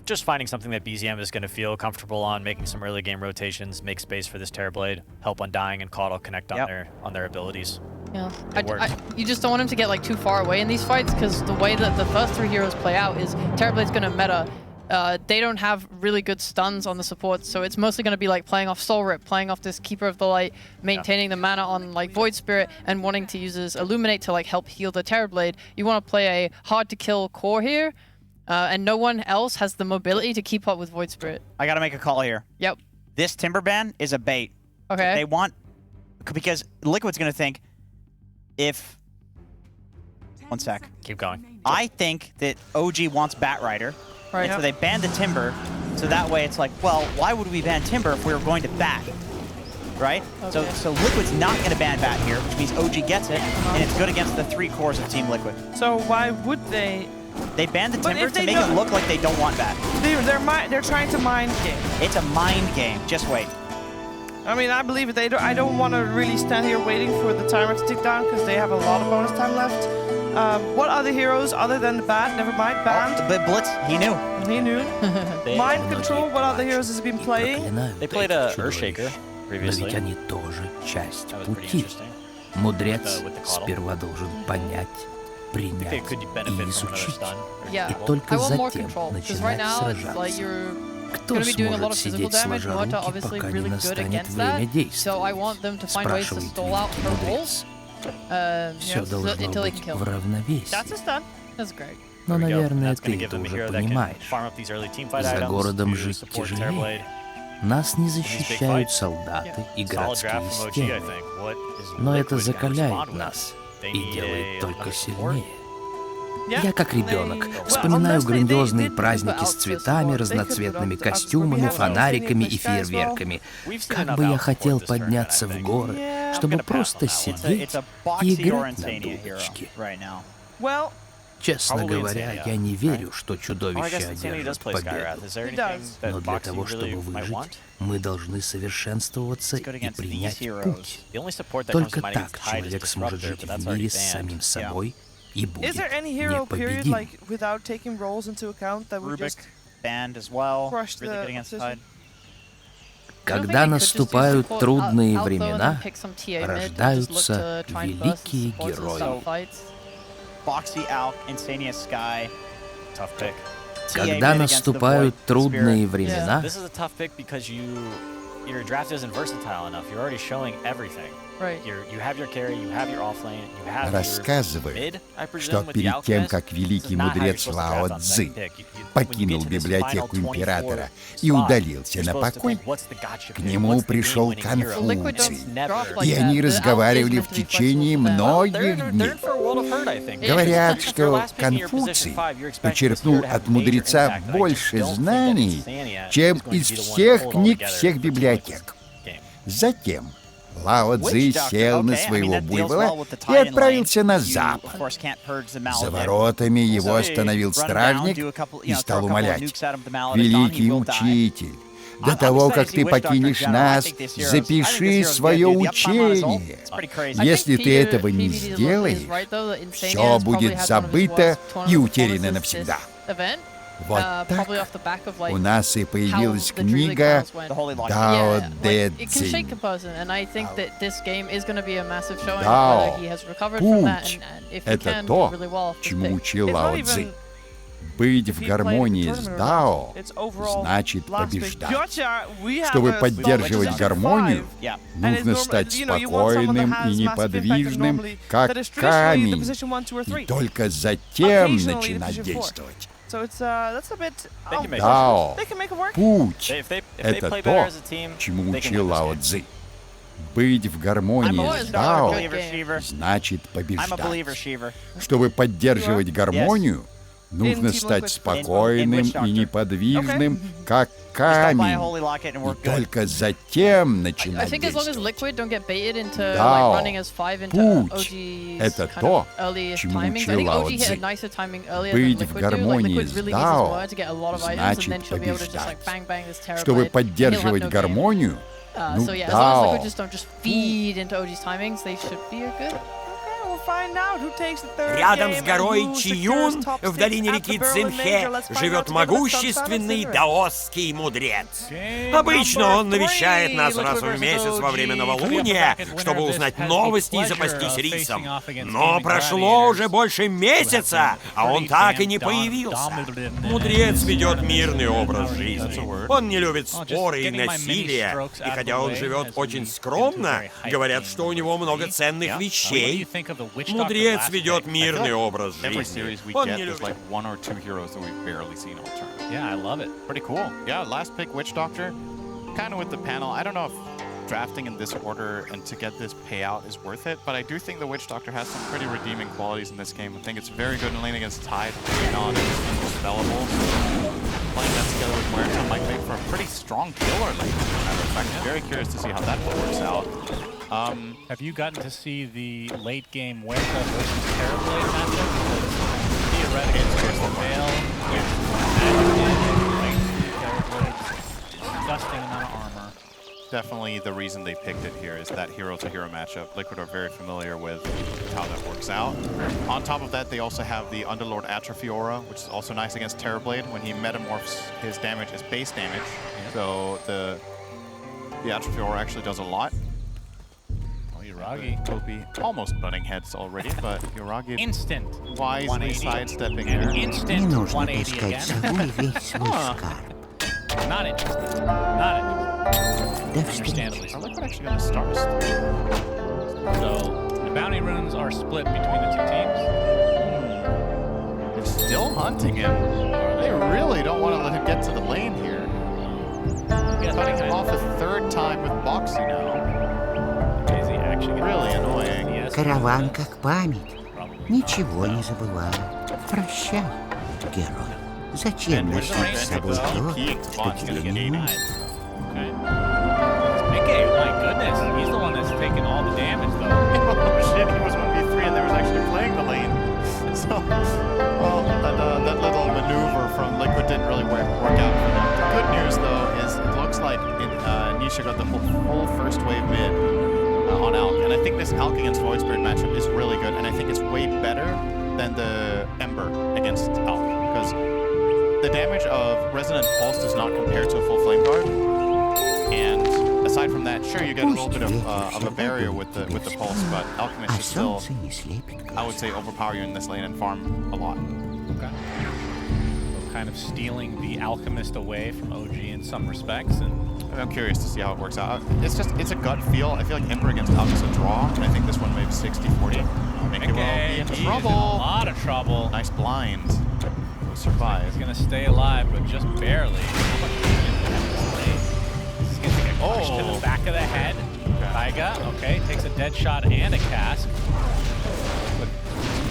just finding something that BZM is going to feel comfortable on, making some early game rotations, make space for this Terrorblade, help Undying and Caudle connect on their abilities. Yeah, you just don't want him to get like too far away in these fights, because the way that the first 3 heroes play out is Terrorblade's going to meta. They don't have really good stuns on the supports, so it's mostly going to be like playing off Soul Rip, playing off this Keeper of the Light, maintaining the mana on like Void Spirit, and wanting to use his Illuminate to like help heal the Terrorblade. You want to play a hard to kill core here, and no one else has the mobility to keep up with Void Spirit. I got to make a call here. Yep. This Timberban is a bait. Okay. They want, because Liquid's going to think, if... 1 sec. Keep going. I think that OG wants Batrider. Right. And so they banned the Timber. So that way it's like, well, why would we ban Timber if we were going to Bat? Right? Okay. So Liquid's not going to ban Bat here, which means OG gets it, and it's good against the 3 cores of Team Liquid. So why would they? They banned the Timber to make it look like they don't want Bat. They're trying to mind game. It's a mind game. Just wait. I mean, I believe it. I don't want to really stand here waiting for the timer to tick down because they have a lot of bonus time left. What other heroes other than the Bat? Never mind, banned. But Blitz, he knew. He knew. Mind Control, what other heroes has he been playing? They played a Earthshaker previously. Ведь они тоже часть That was pretty пути. interesting. Мудрец With the Caudle. сперва должен понять, I think принять they could и benefit from another изучить. stun. Yeah. И только I want more затем control, because right начинать now it's like сражаться. you're Кто going to be doing a lot сможет of physical сидеть damage. сложа Muerta руки, obviously пока не really good настанет against время that, действия? so I want them to find ways to Спрашивает stall out her мудрец. ults Все должно until they быть can kill. в равновесии. That's a stun. That's great. Но, There we go. наверное, That's gonna ты give это them a уже hero that can понимаешь. farm up these early teamfight За items городом to жить support тяжелее. Terrorblade. Нас не big защищают fights. солдаты и Solid городские draft from OG, I стены. think. What is Но это Liquid gonna закаляет respond with? нас They и need делает только another support. сильнее. Yeah. Я как ребенок Well, вспоминаю unless they грандиозные did праздники put с out цветами, support, they could разноцветными put out костюмами, support. We have фонариками also и seen it this guy as well. фейерверками. We've seen Как enough бы я output хотел this tournament, подняться I в think. горы, Yeah. чтобы I'm gonna pass просто on that one. сидеть It's a и Boxy or играть на Insania hero дудочке. right now. Well, Честно Probably говоря, Insania, я не верю, что Oh, I guess чудовище Insania does одержит play Skywrath. победу. Is there He anything does. that Но для Boxy того, really чтобы might выжить, want? мы должны совершенствоваться It's good и against these принять heroes. путь. The only support that comes Только to mind against так Tide is человек сможет Disruptor, жить but that's в already мире с самим banned. собой и is будет there any hero period непобедим. like without taking rolls into account that would Rubik just banned as well. crush Really the good against opposition? Tide. Когда наступают трудные времена, рождаются великие герои. Boxy Alk, Insania Sky. Tough pick. Когда наступают трудные времена, This is a tough pick because your draft isn't versatile enough. You're already showing everything. Right. You have your carry, you have your offlane, you have Рассказывают, your mid, I presume, что with the перед тем, Alchemist. как This is великий not how you're мудрец supposed to Лао draft on Цзы second pick. When you покинул get to this библиотеку final 24 императора и spot, удалился you're на supposed to покой, think, what's the gotcha к pick? нему What's the пришел game-winning hero? Конфуций, Never. и они разговаривали в течение многих дней. Говорят, что Конфуций почерпнул от мудреца больше знаний, чем из всех книг всех библиотек. Затем Лао Цзы сел на своего буйвола и отправился на запад. За воротами его остановил стражник и стал умолять: «Великий учитель, до того, как ты покинешь нас, запиши свое учение. Если ты этого не сделаешь, все будет забыто и утеряно навсегда». Вот так у нас и появилась книга Дао Дэ Цзинь. Дао, путь — это то, чему учил Лао Цзы. Быть в гармонии с Дао значит побеждать. Чтобы поддерживать гармонию, нужно стать спокойным и неподвижным, как камень, и только затем начинать действовать. Дао, путь — это то, чему учил Лао Цзы. Быть в гармонии с Дао значит побеждать. Чтобы поддерживать гармонию, нужно стать спокойным и неподвижным, как камень, и только затем начинать действовать. Дао, путь — это то, чему учил Лао Цзы. Быть в гармонии с Дао значит побеждать. Чтобы поддерживать гармонию, Дао, Рядом с горой Чиюн, в долине реки Цинхэ, живет могущественный даосский мудрец. Обычно он навещает нас раз в месяц во время новолуния, чтобы узнать новости и запастись рисом. Но прошло уже больше месяца, а он так и не появился. Мудрец ведет мирный образ жизни. Он не любит споры и насилие, и хотя он живет очень скромно, говорят, что у него много ценных вещей. Мудрец ведет мирный образ жизни. Он не любит... Yeah, I love it. Pretty cool. Yeah, last pick, Witch Doctor. Kind of with the panel. I don't know if drafting in this order and to get this payout is worth it, but I do think the Witch Doctor has some pretty redeeming qualities in this game. I think it's very good in lane against Tide. Non undispellable. Playing that together with Muerta might make for a pretty strong killer lane. I'm very curious to see how that works out. Have you gotten to see the late game Muerta versus Terrorblade matchup? Because theoretically, it's just a veil with disgusting amount of armor. Definitely the reason they picked it here is that hero-to-hero matchup. Liquid are very familiar with how that works out. On top of that, they also have the Underlord Atrophy Aura, which is also nice against Terrorblade. When he metamorphs, his damage is base damage. Yeah. So the Atrophy Aura actually does a lot. Yuragi will be almost butting heads already, but Yuragi instant wisely sidestepping here. Instant 180 again. Not interested. Not interested. Understandably. Are Liquid actually going to start? So the bounty runes are split between the two teams. They're still hunting him. They really don't want to let him get to the lane here. Cutting him off a third time with Boxy now. Really annoying. Караван как память. Ничего не забывал. Прощай, герой. Зачем носить с собой то, что тебе не нужно? Okay, my goodness, he's the one that's taking all the damage, though. Oh shit, he was 1v3 and they was actually playing the lane. So, well, that little maneuver from Liquid didn't really work out for them. The good news, though, is it looks like Nisha got the full first wave mid on Alk, and I think this Alk against Void Spirit matchup is really good, and I think it's way better than the Ember against Alk, because the damage of Resonant Pulse does not compare to a full Flame Guard, and aside from that, sure, you get a little bit of a barrier with the Pulse, but Alchemist is still, I would say, overpower you in this lane and farm a lot. Okay. So kind of stealing the Alchemist away from OG in some respects, and I'm curious to see how it works out. It's a gut feel. I feel like Ember against Alk is a draw, and I think this one maybe 60-40. Mickey will be in trouble. A lot of trouble. Nice blind. Will survive. He's gonna stay alive, but just barely. This is gonna take a push to the back of the head. Okay. Taiga, okay, takes a dead shot and a cask. But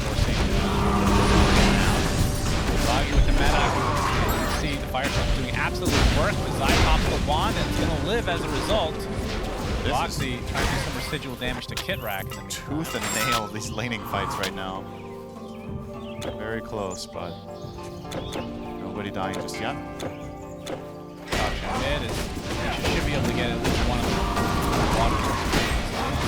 forcing Ragi with the meta. See the Fire Truck doing absolute work, but Zai pops the wand and it's gonna live as a result. Boxy trying to do some residual damage to Kitrak. Tooth and nail these laning fights right now. Very close, but nobody dying just yet. Mid is should be able to get at least one of them.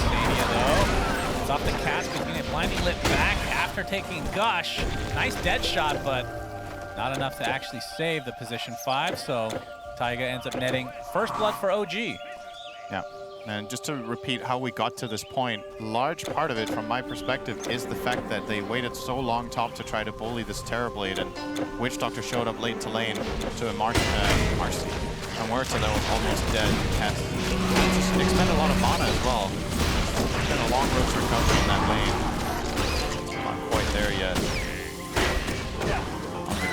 Stadia though. It's off the cask, he's getting blinding lit back after taking Gush. Nice dead shot, but not enough to actually save the position 5, so Taiga ends up netting first blood for OG. Yeah, and just to repeat how we got to this point, large part of it from my perspective is the fact that they waited so long top to try to bully this Terrorblade, and Witch Doctor showed up late to lane to a Marcy. And Muerta that was almost dead had to expend a lot of mana as well. It's been a long road to recovery in that lane. Not quite there yet.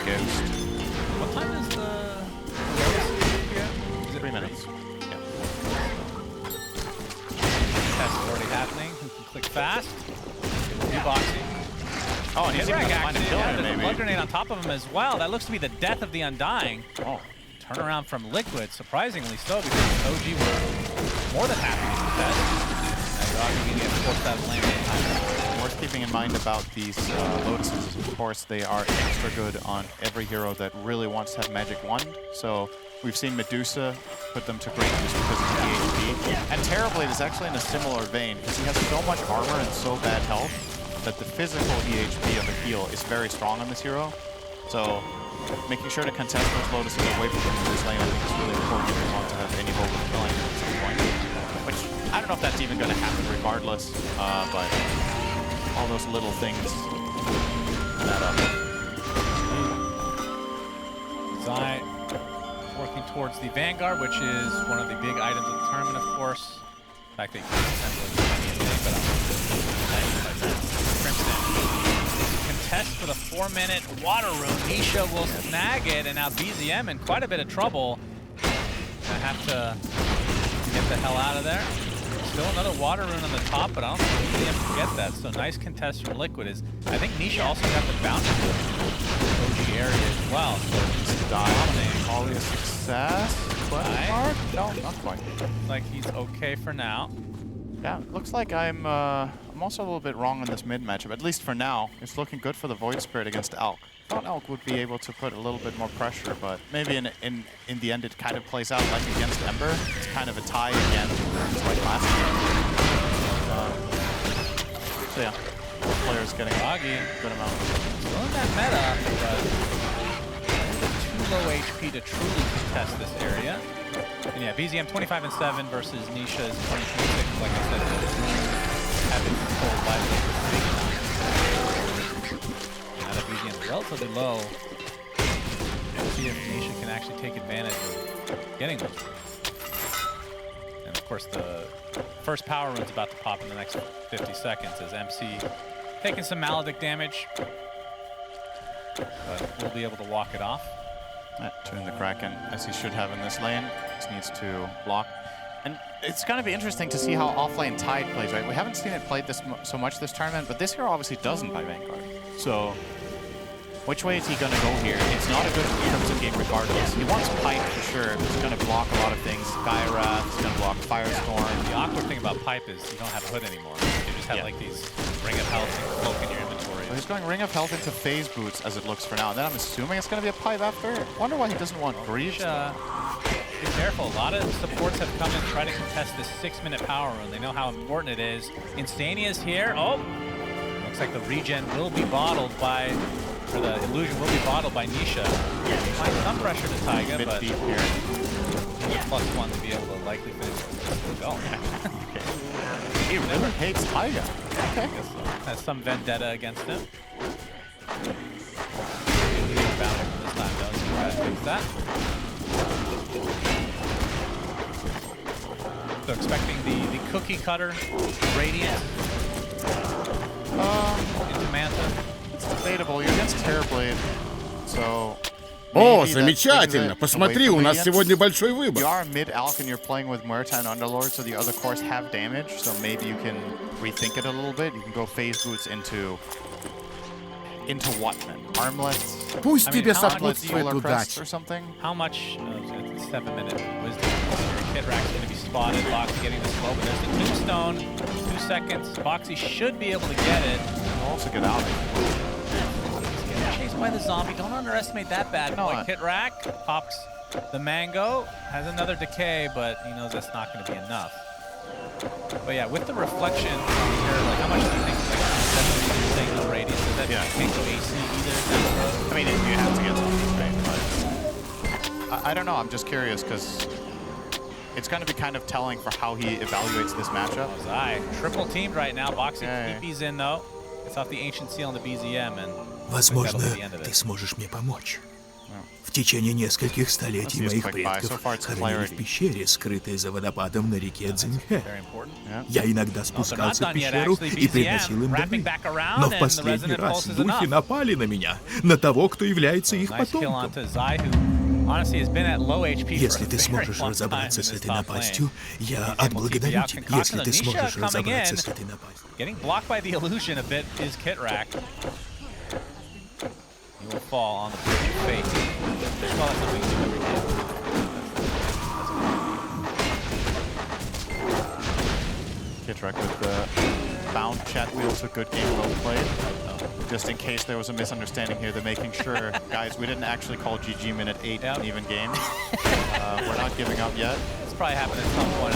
Ghost. What time is the here? Is it 3 minutes? Yeah. Test is already happening. Who can click fast? Boxing. Oh, and he's even gonna find him killing him, maybe. Blood grenade on top of him as well. That looks to be the death of the Undying. Oh. Turnaround from Liquid, surprisingly so, because OG were more than happy to contest. Now Rocky can get forced out of lane anytime. Worth keeping in mind about these Lotuses is, of course, they are extra good on every hero that really wants to have Magic Wand. So we've seen Medusa put them to great use because of the HP. And Terrorblade is actually in a similar vein, because he has so much armor and so bad health that the physical EHP of a heal is very strong on this hero. So making sure to contest those Lotuses away from him in this lane, I think is really important if you want to have any hope of killing him at some point. Which, I don't know if that's even going to happen regardless, but all those little things add up. Zai working towards the Vanguard, which is one of the big items of the tournament, of course. In fact, they can contest for the 4-minute water rune. Nisha will snag it, and now BZM in quite a bit of trouble. Gonna have to get the hell out of there. Still another water rune on the top, but I don't think BZM can get that. So nice contest from Liquid. I think Nisha also got the bounce to the OG area as well. So he's dominating. Probably a success? Mark? No, not quite. Like he's okay for now. Yeah, looks like I'm also a little bit wrong on this mid matchup, at least for now. It's looking good for the Void Spirit against Elk. I thought Elk would be able to put a little bit more pressure, but maybe in the end it kind of plays out like against Ember. It's kind of a tie again. It's like last game. So yeah, both players getting a good amount. Still in that meta, but too low HP to truly contest this area. And yeah, BZM 25-7 versus Nisha's 20-26. Like I said, have been controlled by the big time. Now that BZM is relatively low, let's see if Nisha can actually take advantage of getting them. And of course, the first power rune's about to pop in the next 50 seconds as MC taking some Maledict damage, but we'll be able to walk it off. Turn the Kraken, as he should have in this lane. Just needs to block. And it's going to be interesting to see how offlane Tide plays, right? We haven't seen it played this so much this tournament, but this hero obviously doesn't by Vanguard. So, which way is he going to go here? It's not a good Crimson game regardless. He wants Pipe for sure. He's going to block a lot of things. Skywrath, he's going to block Firestorm. The awkward thing about Pipe is you don't have Hood anymore. You just have like these Ring of Health and Cloak in your inventory. Well, he's going Ring of Health into Phase Boots as it looks for now. And then I'm assuming it's going to be a Pipe after. Wonder why he doesn't want Greaves. Be careful. A lot of supports have come and tried to contest this 6-minute power rune. They know how important it is. Instania's here. Oh! Looks like the regen will be bottled by, or the illusion will be bottled by Nisha. Find some pressure to Taiga, but deep here. +1 to be able to likely finish the goal. He really hates Taiga. Okay. Has some vendetta against him. Bound him this time though, so we gotta fix that. So expecting the cookie cutter Radiant into Manta. It's debatable. You're against Terrorblade, so. О, замечательно! Посмотри, у нас сегодня большой выбор. You are mid-alch and you're playing with Muerta and Underlord, so the other cores have damage, so maybe you can rethink it a little bit. You can go Phase Boots into what, man? Armlets? Пусть тебе сопутствует удача. Or something? How much? 7-minute wisdom. Kid Rack's going to be spotted. Boxy getting the slow, but there's the Tombstone. 2 seconds. Boxy should be able to get it. Also get out. Chased by the zombie. Don't underestimate that bad boy. Kit Rack pops the mango. Has another decay, but he knows that's not going to be enough. But yeah, with the reflection here, like how much do you think you're saying no radius? Does that can't go AC either? I mean, you have to get something, right? But I don't know. I'm just curious because it's going to be kind of telling for how he evaluates this matchup. Zai triple teamed right now. Boxing TP's in though. It's off the Ancient Seal on the BZM, and возможно, ты сможешь мне помочь. В течение нескольких столетий моих предков хоронили в пещере, скрытой за водопадом на реке Цзиньхэ. Я иногда спускался в пещеру и приносил им дары. Но в последний раз духи напали на меня, на того, кто является их потомком. Если ты сможешь разобраться с этой напастью, я отблагодарю тебя. Если ты сможешь разобраться с этой напастью. Getting blocked by the illusion a bit is Kit Rack. He will fall on the bridge of fate. Well, that's something to every game. Kit Rack with the bound chat wheels, a good game, well played. Just in case there was a misunderstanding here, they're making sure, guys, we didn't actually call GG minute 8 an even game. We're not giving up yet. It's probably happened at some point.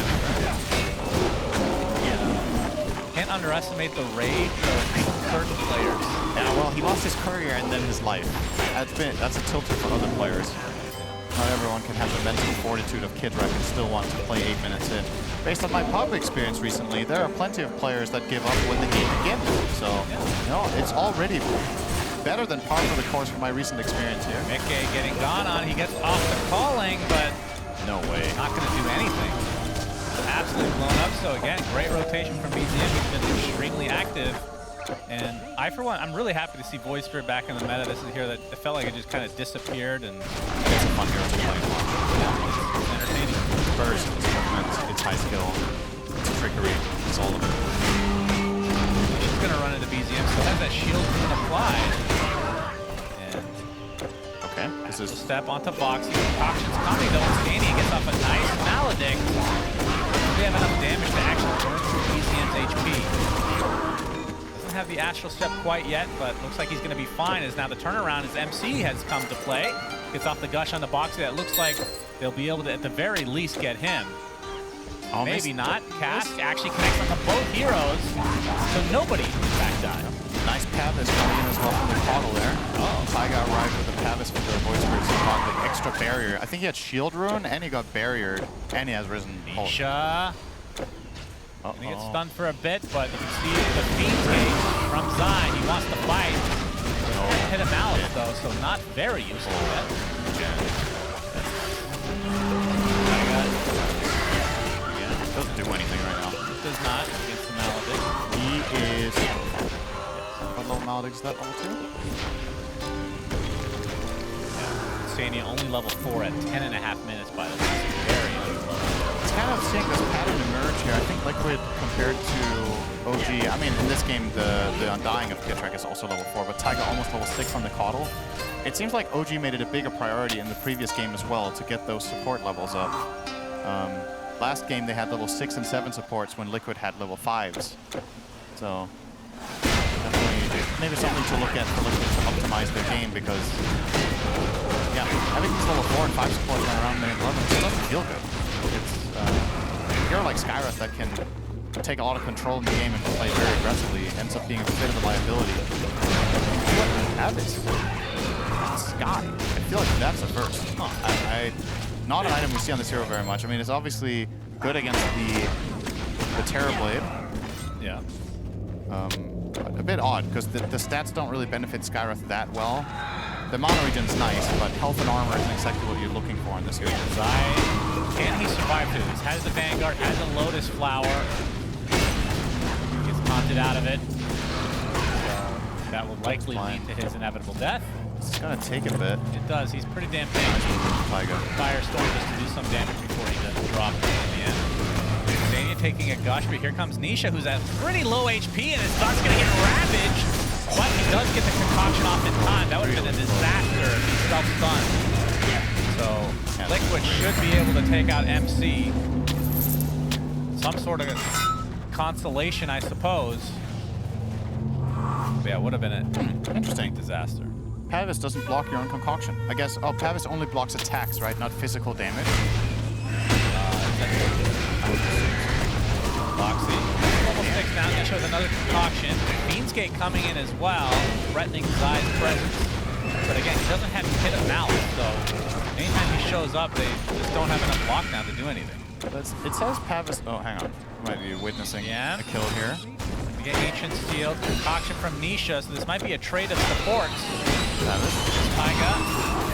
can't underestimate the rage of certain players. Yeah, well, he lost his career and then his life. That's a tilter for other players. Not everyone can have the mental fortitude of Kidwreck and still want to play 8 minutes in. Based on my pub experience recently, there are plenty of players that give up when the game begins. So, you know, it's already better than par for the course from my recent experience here. Mickey getting gone on. He gets off the calling, but no way. Not going to do anything. Absolutely blown up. So again, great rotation from BZM. He's been extremely active. And I, for one, I'm really happy to see Void Spirit back in the meta. This is here that it felt like it just kind of disappeared, and it's a fun hero to play. Yeah, it's entertaining. It's burst, it's movement, it's high skill, it's trickery, it's all of it. He's going to run into BZM, so has that shield being applied. And okay, this is step onto Boxy. Concoction's coming though, and Stania gets off a nice Maledict. They have enough damage to actually burn through BZM's HP. Have the Astral Step quite yet, but looks like he's going to be fine as now the turnaround as MC has come to play. Gets off the Gush on the Boxy. That looks like they'll be able to at the very least get him. Maybe not. Cask actually connects onto both heroes, so nobody back down. Nice Pavis coming in as well from the Caudle there. Taiga arrived with the Pavis for the Void Spirit, so he got the extra barrier. I think he had Shield Rune and he got barriered, and he has Risen. Nisha. Gonna get stunned for a bit, but you can see the Fiend's Gate from Zai. He wants to fight. Hit him out though, so not very useful yet. Doesn't do anything right now. Does not against the Maledict. He is. What level Maledict is that? Level 2? Stania only level 4 at 10.5 minutes, by the way. Very low. Kind of seeing this pattern emerge here. I think Liquid compared to OG, I mean, in this game, the Undying of Kidwreck is also level 4, but Taiga almost level 6 on the Caudle. It seems like OG made it a bigger priority in the previous game as well to get those support levels up. Last game, they had level 6 and 7 supports when Liquid had level 5s. So, definitely maybe something to look at for Liquid to optimize their game because, yeah, having these level 4 and 5 supports around minute 11 just doesn't feel good. It's a hero like Skywrath that can take a lot of control in the game and play very aggressively ends up being a bit of a liability. What we have is Sky. I feel like that's a first. Not an item we see on this hero very much. I mean, it's obviously good against the Terrorblade. Yeah. A bit odd because the stats don't really benefit Skywrath that well. The mono region's nice, but health and armor isn't exactly what you're looking for in this hero. Can he survive through this? Has the Vanguard, has a Lotus Flower. Gets taunted out of it. So that will likely lead to his inevitable death. It's gonna take a bit. It does. He's pretty damn big. Firestorm just to do some damage before he does drop in the end. Stania taking a Gush, but here comes Nisha, who's at pretty low HP, and his start's gonna get ravaged. But he does get the concoction off in time. That would have been a disaster if he self-stunned. So Liquid should be able to take out MC. Some sort of consolation, I suppose. But yeah, it would have been an interesting disaster. Pavis doesn't block your own concoction. I guess, Pavis only blocks attacks, right? Not physical damage. Boxy. Level 6 now, Nisha with another concoction. Fiend's Gate coming in as well, threatening Zai's presence. But again, he doesn't have hit a malice, so anytime he shows up, they just don't have enough lockdown to do anything. It says Pavis. Oh, hang on. Might be witnessing a kill here. We get Ancient Steel, concoction from Nisha, so this might be a trade of supports. Pavis. Taiga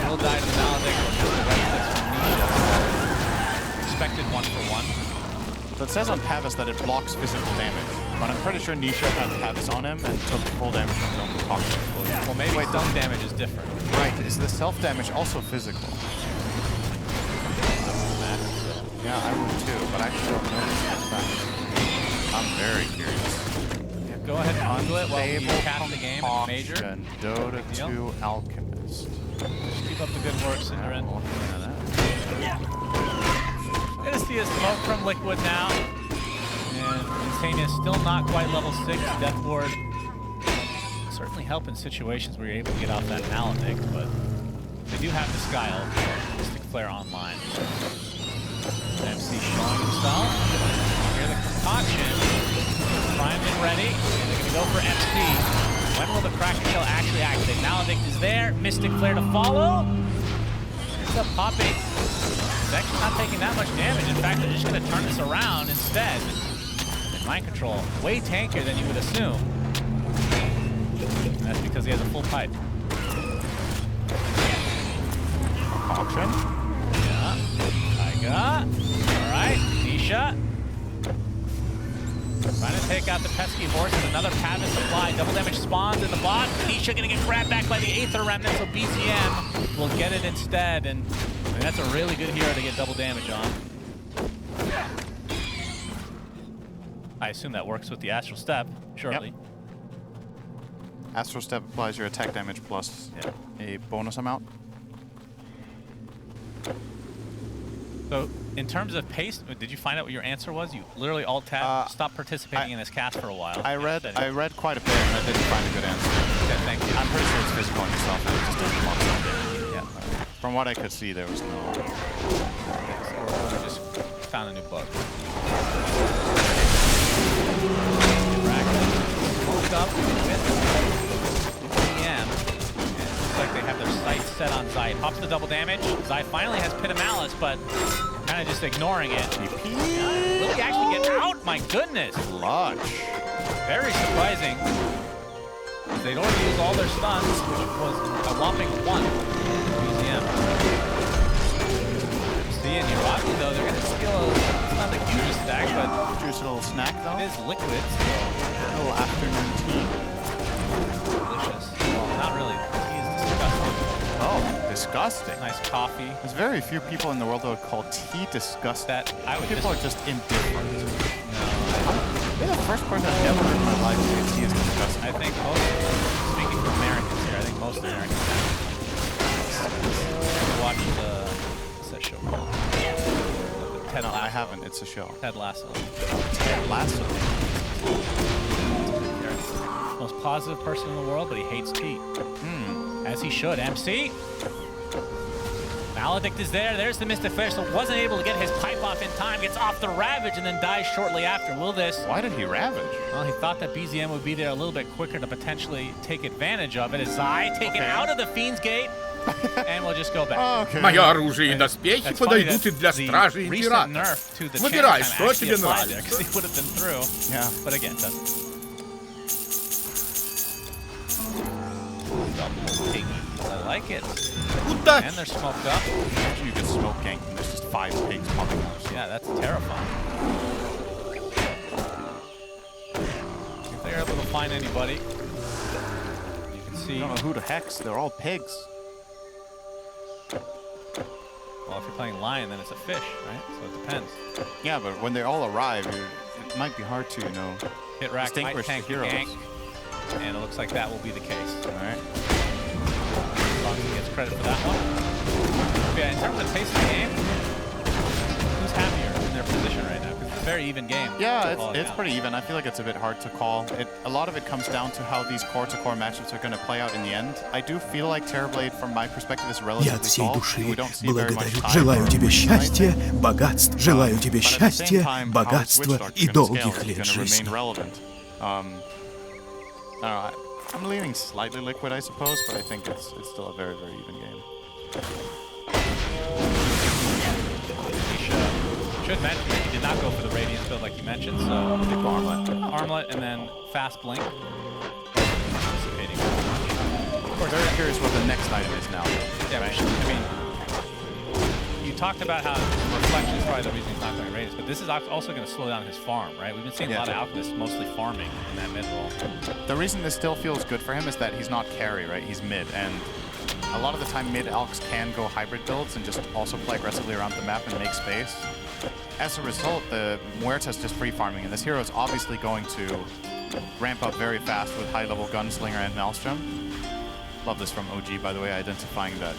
will die to the Maledict, but the rest is from Nisha. Expected 1-for-1. So it says on Pavis that it blocks physical damage, but I'm pretty sure Nisha had Pavis on him and took full damage from his own concoction. Well, maybe self-damage is different. Right, is the self-damage also physical? Yeah, I would too, but I actually don't know this fact. I'm very curious. Yeah, go ahead and undo it while you cast the game in Major. Dota 2 Alchemist. Keep up the good work, Synderen. Gonna see a smoke from Liquid now. And Insania is still not quite level 6. Death Ward certainly help in situations where you're able to get off that Maledict, but they do have the Sky Ult, Mystic Flare online. MC showing himself. Here the concoction. Prime in ready. And they're going to go for MC. When will the Kraken Kill actually activate? Maledict is there. Mystic Flare to follow. It's up Poppy. It's actually not taking that much damage. In fact, they're just going to turn this around instead. And Mind Control, way tankier than you would assume. And that's because he has a full pipe. Auction. Yeah. Taiga. Alright. Nisha. Trying to take out the pesky horse with another Pavin supply. Double damage spawns in the bot. Nisha gonna get grabbed back by the Aether Remnant, so BZM will get it instead. And I mean, that's a really good hero to get double damage on. I assume that works with the Astral Step, surely. Yep. Astral Step applies your attack damage plus a bonus amount. So, in terms of pace, did you find out what your answer was? You literally alt-tab, stopped participating in this cast for a while. I read quite a bit and I didn't find a good answer. Okay, thank you. I'm pretty sure it's physical on yourself and it just doesn't come up. Yeah. From what I could see, there was no... I just found a new bug. Smoked up with PM. Looks like they have their sights set on Zai. Pops the double damage. Zai finally has Pit of Malice, but kind of just ignoring it. Will he actually get out? My goodness. Clutch. Very surprising. They'd already used all their stuns, which was a whopping 1. BZM. See, and Yuragi, though, they're going to steal a... It's not the hugest stack, but... Juice a little snack, though. It is liquid, so... A little afternoon tea. Delicious. Well, not really. Tea is disgusting. Oh, disgusting. Nice coffee. There's very few people in the world that would call tea disgusting. That I would People are just indifferent. No. You're the first person I've ever heard in my life say tea is disgusting. I think most, speaking for Americans here, I think most Americans watch what's that show called? Ted Lasso. I haven't. It's a show. Ted Lasso. Ted Lasso. Most positive person in the world, but he hates tea. As he should. MC. Maledict is there. There's the Mystic Flare, so wasn't able to get his pipe off in time. Gets off the Ravage and then dies shortly after. Will this... Why did he Ravage? Well, he thought that BZM would be there a little bit quicker to potentially take advantage of it. As Zai taken out of the Fiend's Gate. And we'll just go back. Мое оружие и доспехи подойдут и для стражи императора. Выбирай, что тебе нравится. He would have been through. Yeah. But again, doesn't. I like it. And they're smoked up. Imagine you get smoke ganked and there's just 5 pigs popping out. Yeah, that's terrifying. If they're able to find anybody, you can see. I don't know who the heck's. They're all pigs. Well, if you're playing Lion, then it's a fish, right? So it depends. Yeah, but when they all arrive, it might be hard to, Hit Rack might distinguish the tank the heroes. gank, and it looks like that will be the case. All right. Foxy gets credit for that one. Yeah, in terms of pace of the game, who's happier in their position right now? Because it's a very even game. Yeah, it's pretty even. I feel like it's a bit hard to call. A lot of it comes down to how these core-to-core matchups are going to play out in the end. I do feel like Terrorblade, from my perspective, is Я relatively от всей solved. души We don't see very much благодарю. time Желаю for тебе счастья, anything. богатств, желаю тебе But at the same счастья, time, how богатства Switch и Dark's gonna долгих scale is лет gonna жизни. remain relevant. I don't know, I'm leaning slightly Liquid, I suppose, but I think it's still a very, very even game. Should mention that he did not go for the Radiance build like you mentioned, so they go Armlet. Armlet and then Fast Blink. Anticipating. Of course, very curious what the next item is now. Yeah, right? I mean, you talked about how Reflection is probably the reason he's not going Radiance, but this is also going to slow down his farm, right? We've been seeing a lot of Alchemists mostly farming in that mid role. The reason this still feels good for him is that he's not carry, right? He's mid, and a lot of the time mid-alks can go hybrid builds and just also play aggressively around the map and make space. As a result, the Muerta's just free farming, and this hero is obviously going to ramp up very fast with high-level Gunslinger and Maelstrom. Love this from OG, by the way, identifying that